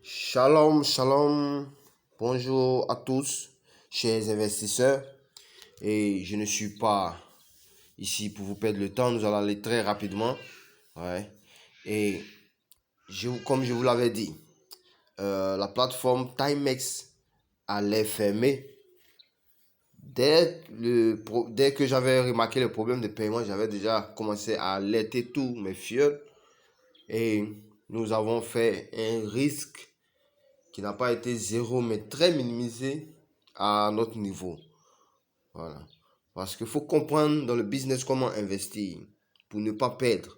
Shalom, shalom. Bonjour à tous, chers investisseurs. Et je ne suis pas ici pour vous perdre le temps. Nous allons aller très rapidement. Ouais. Et comme je vous l'avais dit, la plateforme Timex allait fermer. Dès que j'avais remarqué le problème de paiement, j'avais déjà commencé à alerter tous mes fioles. Et nous avons fait un risque qui n'a pas été zéro, mais très minimisé à notre niveau. Voilà. Parce qu'il faut comprendre dans le business comment investir pour ne pas perdre.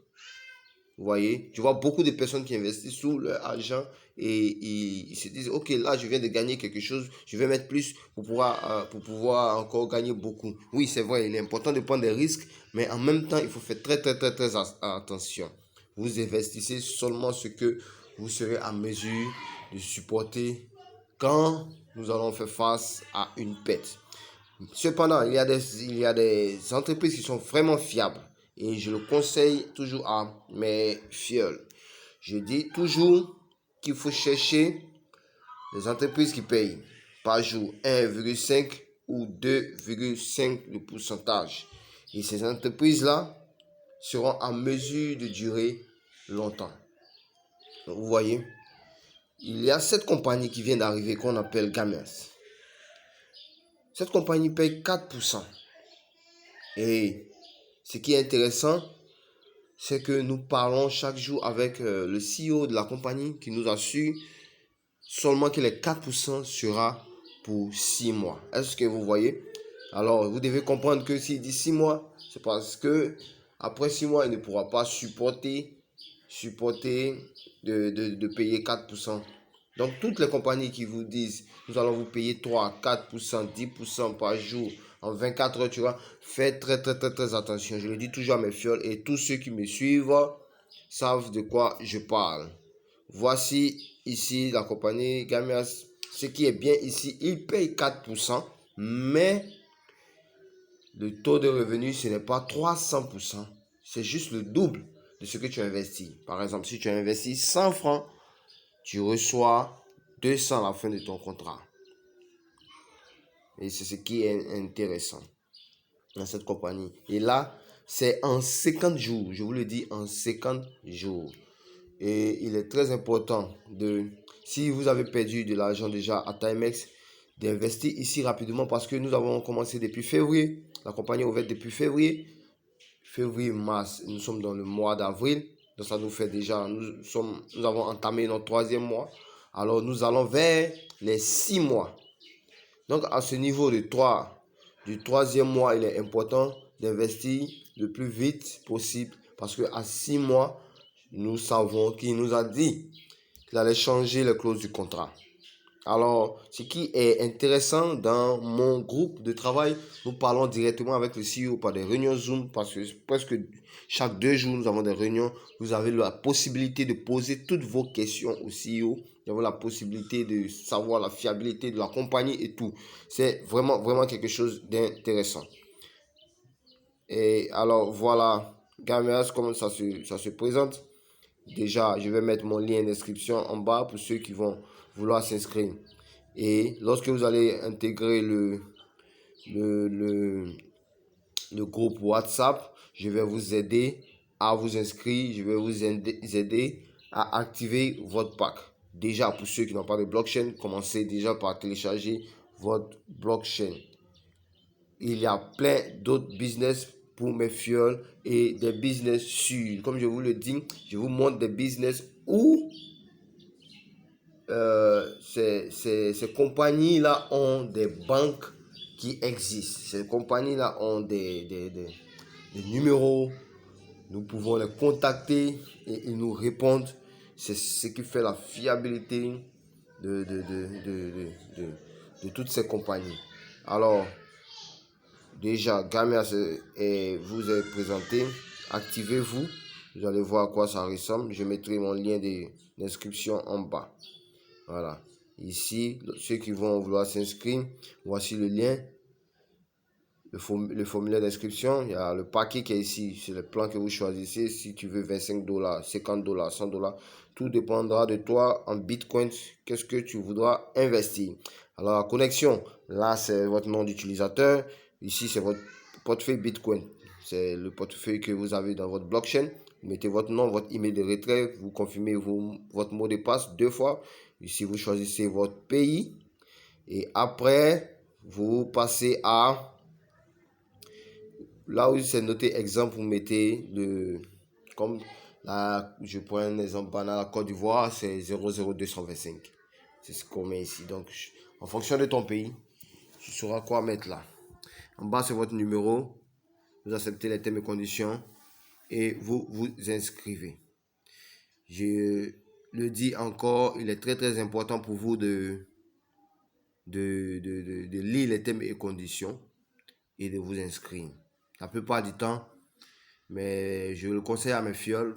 Vous voyez, tu vois beaucoup de personnes qui investissent sous leur argent et ils se disent, ok, là, je viens de gagner quelque chose, je vais mettre plus pour pouvoir encore gagner beaucoup. Oui, c'est vrai, il est important de prendre des risques, mais en même temps, il faut faire très attention. Vous investissez seulement ce que vous serez à mesure de supporter quand nous allons faire face à une perte. Cependant, il y a des entreprises qui sont vraiment fiables et je le conseille toujours à mes fioles. Je dis toujours qu'il faut chercher les entreprises qui payent par jour 1,5 ou 2,5 le pourcentage. Et ces entreprises-là seront en mesure de durer longtemps. Donc, vous voyez, il y a cette compagnie qui vient d'arriver qu'on appelle Gamers. Cette compagnie paye 4%. Et ce qui est intéressant, c'est que nous parlons chaque jour avec le CEO de la compagnie qui nous assure seulement que les 4% sera pour 6 mois. Est-ce que vous voyez? Alors, vous devez comprendre que s'il dit 6 mois, c'est parce que après 6 mois, il ne pourra pas supporter de payer 4%. Donc, toutes les compagnies qui vous disent, nous allons vous payer 3, 4%, 10% par jour en 24 heures, tu vois, faites très attention. Je le dis toujours à mes fioles et tous ceux qui me suivent savent de quoi je parle. Voici ici la compagnie Gamias. Ce qui est bien ici, il paye 4%, mais le taux de revenu, ce n'est pas 300%. C'est juste le double de ce que tu investis. Par exemple, si tu as investi 100 francs, tu reçois 200 à la fin de ton contrat. Et c'est ce qui est intéressant dans cette compagnie. Et là, c'est en 50 jours. Je vous le dis, en 50 jours. Et il est très important si vous avez perdu de l'argent déjà à Timex, d'investir ici rapidement parce que nous avons commencé depuis février. La compagnie est ouverte depuis février, mars. Nous sommes dans le mois d'avril. Donc ça nous fait déjà, nous avons entamé notre 3e mois. Alors nous allons vers les 6 mois. Donc à ce niveau du 3e mois, il est important d'investir le plus vite possible parce qu'à 6 mois, nous savons qu'il nous a dit qu'il allait changer les clauses du contrat. Alors, ce qui est intéressant dans mon groupe de travail, nous parlons directement avec le CEO par des réunions Zoom parce que presque chaque 2 jours, nous avons des réunions. Vous avez la possibilité de poser toutes vos questions au CEO. Vous avez la possibilité de savoir la fiabilité de la compagnie et tout. C'est vraiment quelque chose d'intéressant. Et alors, voilà, Gamers, comment ça se présente. Déjà, je vais mettre mon lien d'inscription en bas pour ceux qui vont vouloir s'inscrire. Et lorsque vous allez intégrer le groupe WhatsApp, je vais vous aider à vous inscrire. Je vais vous aider à activer votre pack. Déjà, pour ceux qui n'ont pas de blockchain, commencez déjà par télécharger votre blockchain. Il y a plein d'autres business pour mes fioles et des business sûrs. Comme je vous le dis, je vous montre des business où ces compagnies-là ont des banques qui existent. Ces compagnies-là ont des numéros. Nous pouvons les contacter et ils nous répondent. C'est ce qui fait la fiabilité de toutes ces compagnies. Alors, déjà, Gamias vous est présenté. Activez-vous. Vous allez voir à quoi ça ressemble. Je mettrai mon lien d'inscription en bas. Voilà. Ici, ceux qui vont vouloir s'inscrire, voici le lien. le formulaire d'inscription. Il y a le paquet qui est ici. C'est le plan que vous choisissez. Si tu veux 25 $, 50 $, 100 $, tout dépendra de toi en Bitcoin. Qu'est-ce que tu voudras investir? Alors, la connexion, là, c'est votre nom d'utilisateur. Ici, c'est votre portefeuille Bitcoin. C'est le portefeuille que vous avez dans votre blockchain. Vous mettez votre nom, votre email de retrait. Vous confirmez votre mot de passe 2 fois. Ici, vous choisissez votre pays. Et après, vous passez à... Là où c'est noté exemple, vous mettez le... Comme là, je prends un exemple banal, la Côte d'Ivoire, c'est 00225. C'est ce qu'on met ici. Donc, en fonction de ton pays, tu sauras quoi mettre là. En bas, c'est votre numéro. Vous acceptez les termes et conditions et vous vous inscrivez. Je le dis encore, il est très très important pour vous de lire les termes et conditions et de vous inscrire. La plupart du temps, mais je le conseille à mes fioles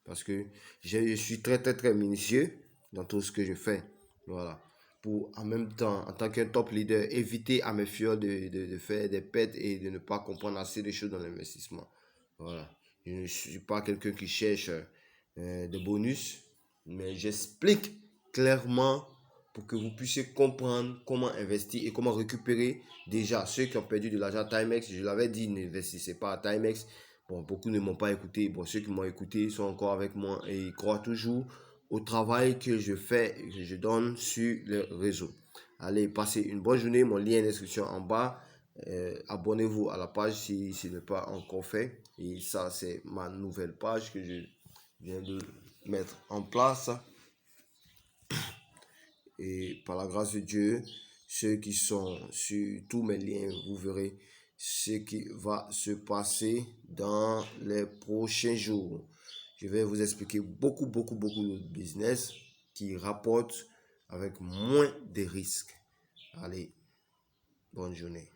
parce que je suis très très très minutieux dans tout ce que je fais. Voilà. Pour en même temps, en tant qu'un top leader, éviter à mes fioles de faire des pertes et de ne pas comprendre assez de choses dans l'investissement. Voilà. Je ne suis pas quelqu'un qui cherche des bonus, mais j'explique clairement pour que vous puissiez comprendre comment investir et comment récupérer. Déjà, ceux qui ont perdu de l'argent à Timex, je l'avais dit, n'investissez pas à Timex. Bon, beaucoup ne m'ont pas écouté. Bon, ceux qui m'ont écouté sont encore avec moi et ils croient toujours au travail que je fais et que je donne sur le réseau. Allez, passez une bonne journée. Mon lien d'inscription en bas. Abonnez-vous à la page si ce n'est pas encore fait. Et ça, c'est ma nouvelle page que je viens de mettre en place. Et par la grâce de Dieu, ceux qui sont sur tous mes liens, vous verrez ce qui va se passer dans les prochains jours. Je vais vous expliquer beaucoup de business qui rapportent avec moins de risques. Allez, bonne journée.